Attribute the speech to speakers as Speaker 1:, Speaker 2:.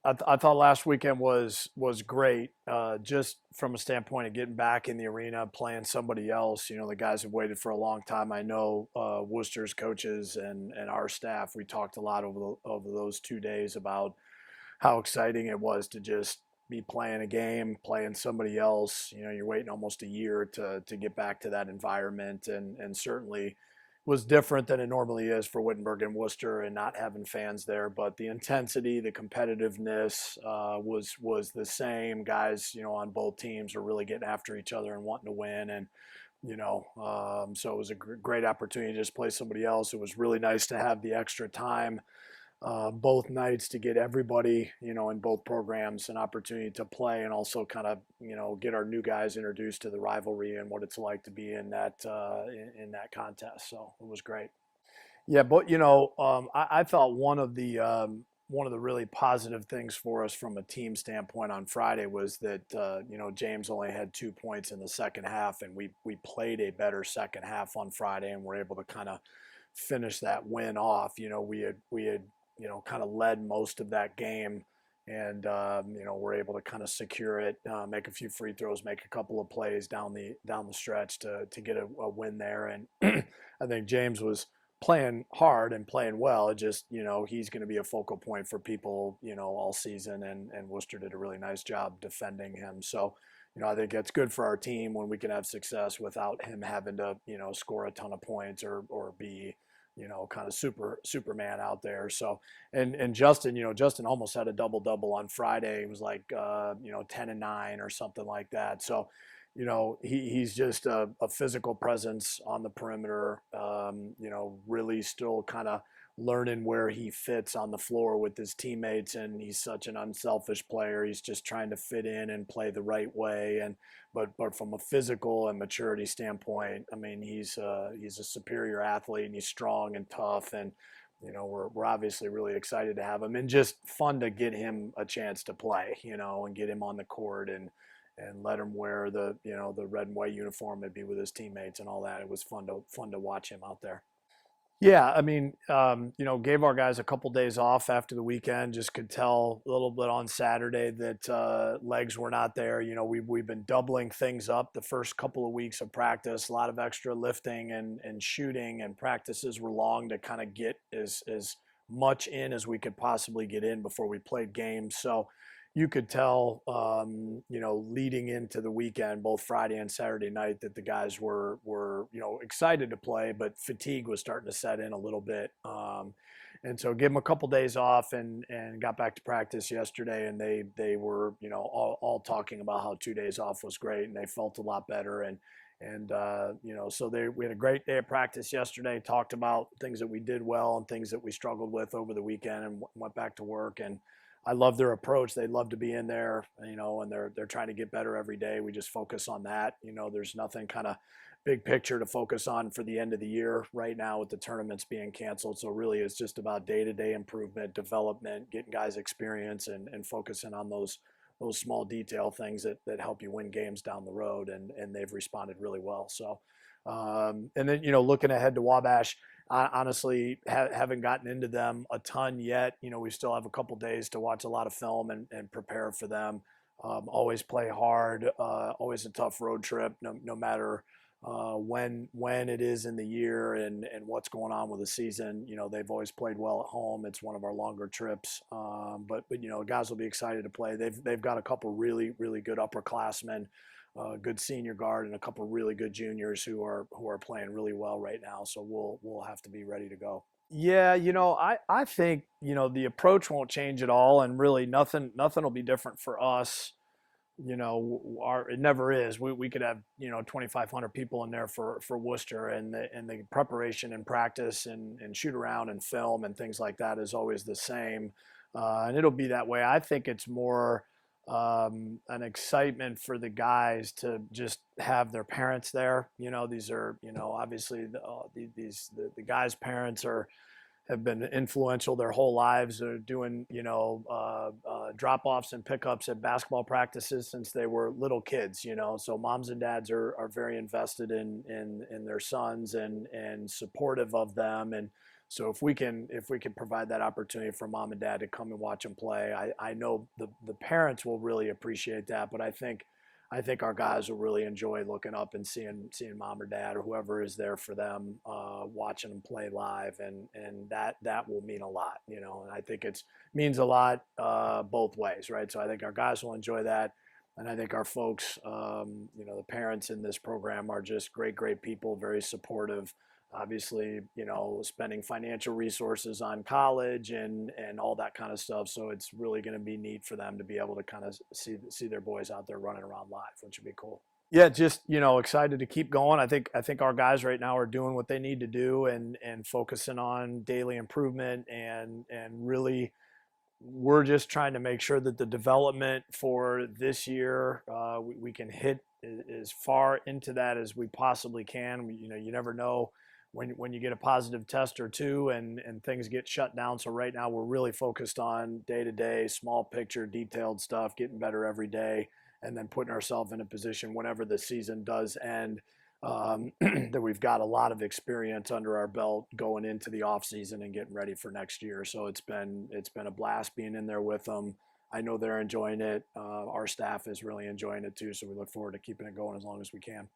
Speaker 1: I thought last weekend was great, just from a standpoint of getting back in the arena, playing somebody else. You know, the guys have waited for a long time. I know Worcester's coaches and our staff. We talked a lot over those 2 days about how exciting it was to just be playing a game, playing somebody else. You know, you're waiting almost a year to get back to that environment, and certainly was different than it normally is for Wittenberg and Worcester, and not having fans there. But the intensity, the competitiveness was the same. Guys, on both teams are really getting after each other and wanting to win, and so it was a great opportunity to just play somebody else. It was really nice to have the extra time both nights to get everybody, in both programs an opportunity to play, and also kind of, get our new guys introduced to the rivalry and what it's like to be in that contest. So it was great. Yeah, but I thought one of the really positive things for us from a team standpoint on Friday was that James only had 2 points in the second half, and we played a better second half on Friday, and were able to kind of finish that win off. We had kind of led most of that game, and we're able to kind of secure it, make a few free throws, make a couple of plays down the stretch to get a win there. And I think James was playing hard and playing well. It just, he's going to be a focal point for people, all season, and Worcester did a really nice job defending him. So, I think it's good for our team when we can have success without him having to, score a ton of points or be, kind of Superman out there. So, and Justin, Justin almost had a double double on Friday. It was like, 10 and 9 or something like that. So, he's just a physical presence on the perimeter. Really still kind of learning where he fits on the floor with his teammates, and he's such an unselfish player. He's just trying to fit in and play the right way. And but from a physical and maturity standpoint, I mean, he's a superior athlete, and he's strong and tough. And we're obviously really excited to have him, and just fun to get him a chance to play, and get him on the court, and let him wear the red and white uniform and be with his teammates and all that. It was fun to watch him out there. Yeah, I mean, gave our guys a couple days off after the weekend. Just could tell a little bit on Saturday that legs were not there. We've been doubling things up the first couple of weeks of practice. A lot of extra lifting and shooting, and practices were long to kind of get as much in as we could possibly get in before we played games. So you could tell, leading into the weekend, both Friday and Saturday night, that the guys were excited to play, but fatigue was starting to set in a little bit. And so give them a couple days off, and got back to practice yesterday, and they were, all talking about how 2 days off was great, and they felt a lot better. So we had a great day of practice yesterday, talked about things that we did well and things that we struggled with over the weekend, and went back to work. And I love their approach. They love to be in there, and they're trying to get better every day. We just focus on that. There's nothing kind of big picture to focus on for the end of the year right now, with the tournaments being canceled. So really it's just about day-to-day improvement, development, getting guys experience, and focusing on those small detail things that help you win games down the road. And they've responded really well. So, and then, looking ahead to Wabash, I honestly haven't gotten into them a ton yet. We still have a couple days to watch a lot of film and prepare for them. Always play hard, always a tough road trip, no matter when it is in the year and what's going on with the season. They've always played well at home. It's one of our longer trips. But guys will be excited to play. They've got a couple really, really good upperclassmen, good senior guard, and a couple really good juniors who are playing really well right now. So we'll have to be ready to go. Yeah, I think the approach won't change at all, and really nothing will be different for us. It never is. We could have 2,500 people in there for Worcester, and the preparation and practice and shoot around and film and things like that is always the same, and it'll be that way. I think it's more an excitement for the guys to just have their parents there. These are obviously the guys' parents have been influential their whole lives. They're doing, drop-offs and pickups at basketball practices since they were little kids, So moms and dads are very invested in their sons and supportive of them. And So if we can provide that opportunity for mom and dad to come and watch them play, I know the parents will really appreciate that. But I think our guys will really enjoy looking up and seeing mom or dad or whoever is there for them, watching them play live, and that will mean a lot, you know. And I think it's means a lot both ways, right? So I think our guys will enjoy that, and I think our folks, you know, the parents in this program are just great people, very supportive. Obviously, you know, spending financial resources on college and all that kind of stuff. So it's really going to be neat for them to be able to kind of see their boys out there running around live, which would be cool. Yeah, just, you know, excited to keep going. I think our guys right now are doing what they need to do and focusing on daily improvement and really we're just trying to make sure that the development for this year, we can hit as far into that as we possibly can. You know, you never know when you get a positive test or two and things get shut down. So right now we're really focused on day to day, small picture, detailed stuff, getting better every day, and then putting ourselves in a position whenever the season does end, that we've got a lot of experience under our belt going into the off season and getting ready for next year. So it's been a blast being in there with them. I know they're enjoying it. Our staff is really enjoying it too. So we look forward to keeping it going as long as we can.